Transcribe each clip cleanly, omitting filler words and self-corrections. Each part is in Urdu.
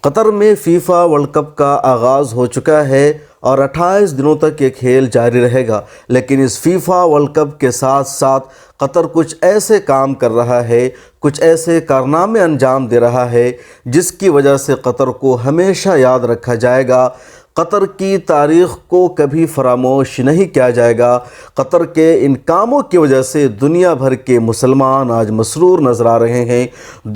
قطر میں فیفا ورلڈ کپ کا آغاز ہو چکا ہے اور 28 دنوں تک یہ کھیل جاری رہے گا، لیکن اس فیفا ورلڈ کپ کے ساتھ ساتھ قطر کچھ ایسے کام کر رہا ہے، کچھ ایسے کارنامے انجام دے رہا ہے جس کی وجہ سے قطر کو ہمیشہ یاد رکھا جائے گا۔ قطر کی تاریخ کو کبھی فراموش نہیں کیا جائے گا۔ قطر کے ان کاموں کی وجہ سے دنیا بھر کے مسلمان آج مسرور نظر آ رہے ہیں۔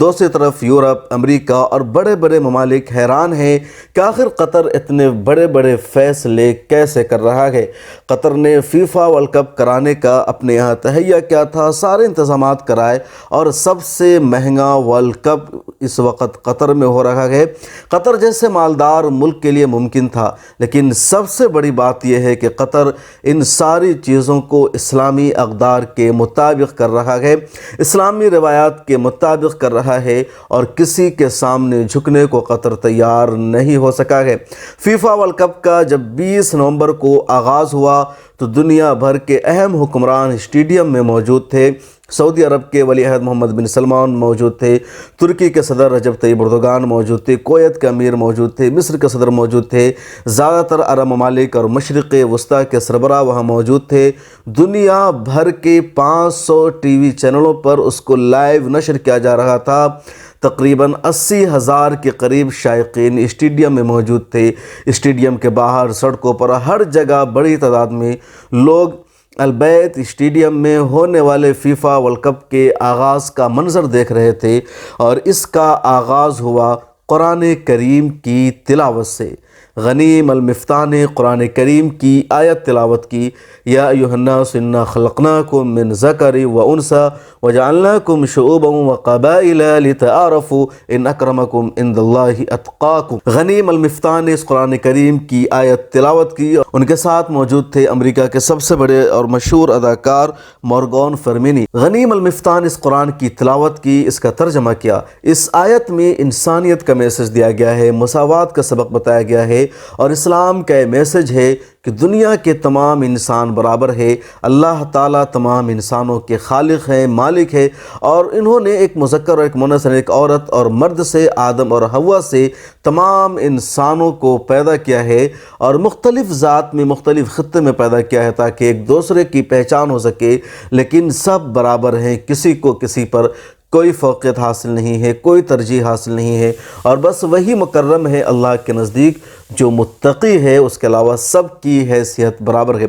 دوسری طرف یورپ، امریکہ اور بڑے بڑے ممالک حیران ہیں کہ آخر قطر اتنے بڑے بڑے فیصلے کیسے کر رہا ہے۔ قطر نے فیفا ورلڈ کپ کرانے کا اپنے یہاں تہیہ کیا تھا، سارے انتظامات کرائے اور سب سے مہنگا ورلڈ کپ اس وقت قطر میں ہو رہا ہے۔ قطر جیسے مالدار ملک کے لیے ممکن تھا، لیکن سب سے بڑی بات یہ ہے کہ قطر ان ساری چیزوں کو اسلامی اقدار کے مطابق کر رہا ہے، اسلامی روایات کے مطابق کر رہا ہے اور کسی کے سامنے جھکنے کو قطر تیار نہیں ہو سکا ہے۔ فیفا ورلڈ کپ کا جب 20 نومبر کو آغاز ہوا تو دنیا بھر کے اہم حکمران اسٹیڈیم میں موجود تھے۔ سعودی عرب کے ولی عہد محمد بن سلمان موجود تھے، ترکی کے صدر رجب طیب اردوغان موجود تھے، کویت کے امیر موجود تھے، مصر کے صدر موجود تھے، زیادہ تر عرب ممالک اور مشرق وسطیٰ کے سربراہ وہاں موجود تھے۔ دنیا بھر کے 500 ٹی وی چینلوں پر اس کو لائیو نشر کیا جا رہا تھا۔ تقریباً 80,000 کے قریب شائقین اسٹیڈیم میں موجود تھے۔ اسٹیڈیم کے باہر، سڑکوں پر، ہر جگہ بڑی تعداد میں لوگ البیت اسٹیڈیم میں ہونے والے فیفا ورلڈ کپ کے آغاز کا منظر دیکھ رہے تھے، اور اس کا آغاز ہوا قرآن کریم کی تلاوت سے۔ غنیم المفتاح نے قرآن کریم کی آیت تلاوت کی، یا ایھا الناس انا خلقناکم من ذکر و انثی وجعلناکم شعوبا وقبائل لتعارفوا ان اکرمکم عند اللہ اتقاکم۔ غنیم المفتاح نے اس قرآن کریم کی آیت تلاوت کی۔ ان کے ساتھ موجود تھے امریکہ کے سب سے بڑے اور مشہور اداکار مورگان فرمینی۔ غنیم المفتاح نے اس قرآن کی تلاوت کی، اس کا ترجمہ کیا۔ اس آیت میں انسانیت کا میسج دیا گیا ہے، مساوات کا سبق بتایا گیا ہے، اور اسلام کا یہ میسج ہے کہ دنیا کے تمام انسان برابر ہے۔ اللہ تعالیٰ تمام انسانوں کے خالق ہیں، مالک ہے، اور انہوں نے ایک مذکر اور ایک مؤنث، ایک عورت اور مرد سے، آدم اور حوا سے تمام انسانوں کو پیدا کیا ہے، اور مختلف ذات میں، مختلف خطے میں پیدا کیا ہے تاکہ ایک دوسرے کی پہچان ہو سکے، لیکن سب برابر ہیں، کسی کو کسی پر کوئی فوقیت حاصل نہیں ہے، کوئی ترجیح حاصل نہیں ہے، اور بس وہی مکرم ہے اللہ کے نزدیک جو متقی ہے، اس کے علاوہ سب کی حیثیت برابر ہے۔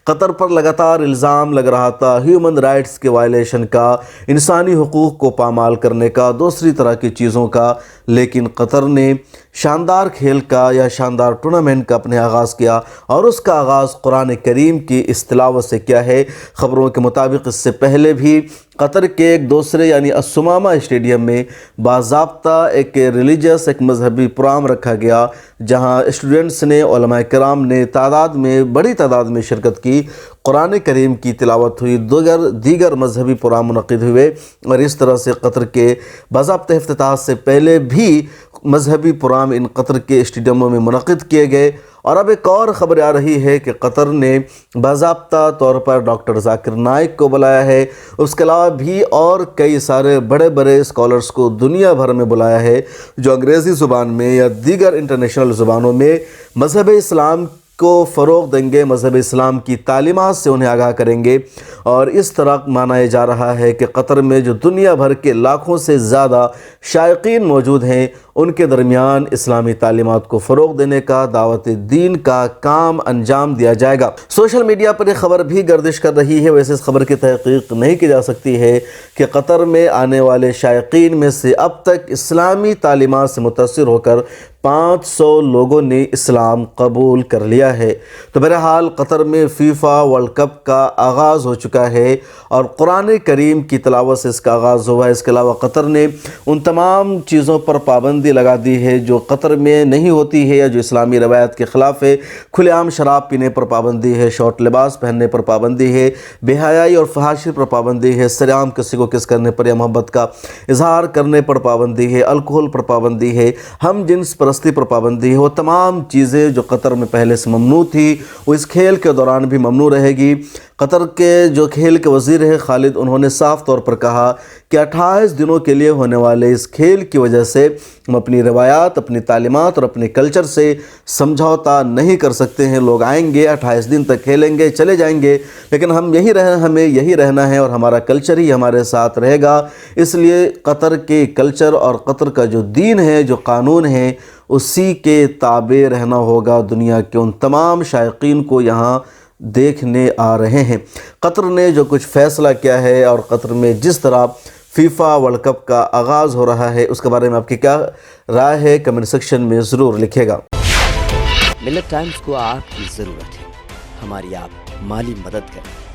قطر پر لگاتار الزام لگ رہا تھا ہیومن رائٹس کے وائلیشن کا، انسانی حقوق کو پامال کرنے کا، دوسری طرح کی چیزوں کا، لیکن قطر نے شاندار کھیل کا یا شاندار ٹورنامنٹ کا اپنے آغاز کیا، اور اس کا آغاز قرآن کریم کی اس تلاوت سے کیا ہے۔ خبروں کے مطابق اس سے پہلے بھی قطر کے ایک دوسرے یعنی السمامہ اسٹیڈیم میں باضابطہ ایک ریلیجیس، ایک مذہبی پروگرام رکھا گیا، جہاں اسٹوڈنٹس نے، علماء کرام نے بڑی تعداد میں شرکت کی، قرآن کریم کی تلاوت ہوئی، دیگر مذہبی پروگرام منعقد ہوئے، اور اس طرح سے قطر کے باضابطہ افتتاح سے پہلے بھی مذہبی پروگرام ان قطر کے اسٹیڈیموں میں منعقد کیے گئے۔ اور اب ایک اور خبر آ رہی ہے کہ قطر نے باضابطہ طور پر ڈاکٹر ذاکر نائک کو بلایا ہے، اس کے علاوہ بھی اور کئی سارے بڑے بڑے اسکالرز کو دنیا بھر میں بلایا ہے، جو انگریزی زبان میں یا دیگر انٹرنیشنل زبانوں میں مذہب اسلام کو فروغ دیں گے، مذہب اسلام کی تعلیمات سے انہیں آگاہ کریں گے۔ اور اس طرح مانا جا رہا ہے کہ قطر میں جو دنیا بھر کے لاکھوں سے زیادہ شائقین موجود ہیں، ان کے درمیان اسلامی تعلیمات کو فروغ دینے کا، دعوت دین کا کام انجام دیا جائے گا۔ سوشل میڈیا پر یہ خبر بھی گردش کر رہی ہے، ویسے اس خبر کی تحقیق نہیں کی جا سکتی ہے، کہ قطر میں آنے والے شائقین میں سے اب تک اسلامی تعلیمات سے متاثر ہو کر 500 لوگوں نے اسلام قبول کر لیا ہے۔ تو بہرحال قطر میں فیفا ورلڈ کپ کا آغاز ہو چکا ہے، اور قرآن کریم کی تلاوت سے اس کا آغاز ہوا ہے۔ اس کے علاوہ قطر نے ان تمام چیزوں پر پابندی لگا دی ہے جو قطر میں نہیں ہوتی ہے یا جو اسلامی روایت کے خلاف ہے۔ کھلے عام شراب پینے پر پابندی ہے، شارٹ لباس پہننے پر پابندی ہے، بے حیائی اور فحاشی پر پابندی ہے، سر عام کسی کو کس کرنے پر یا محبت کا اظہار کرنے پر پابندی ہے، الکحل پر پابندی ہے، ہم جنس پرستی پر پابندی ہے۔ وہ تمام چیزیں جو قطر میں پہلے سے ممنوع تھی، وہ اس کھیل کے دوران بھی ممنوع رہے گی۔ قطر کے جو کھیل کے وزیر ہیں خالد، انہوں نے صاف طور پر کہا کہ 28 دنوں کے لیے ہونے والے اس کھیل کی وجہ سے ہم اپنی روایات، اپنی تعلیمات اور اپنے کلچر سے سمجھوتا نہیں کر سکتے ہیں۔ لوگ آئیں گے، 28 دن تک کھیلیں گے، چلے جائیں گے، لیکن ہمیں یہی رہنا ہے اور ہمارا کلچر ہی ہمارے ساتھ رہے گا۔ اس لیے قطر کے کلچر اور قطر کا جو دین ہے، جو قانون ہے، اسی کے تابع رہنا ہوگا۔ دنیا کے ان تمام شائقین کو یہاں دیکھنے آ رہے ہیں۔ قطر نے جو کچھ فیصلہ کیا ہے اور قطر میں جس طرح فیفا ورلڈ کپ کا آغاز ہو رہا ہے، اس کے بارے میں آپ کی کیا رائے ہے؟ کمنٹ سیکشن میں ضرور لکھیے گا۔ ملت ٹائمز کو آپ کی ضرورت ہے، ہماری آپ مالی مدد کریں۔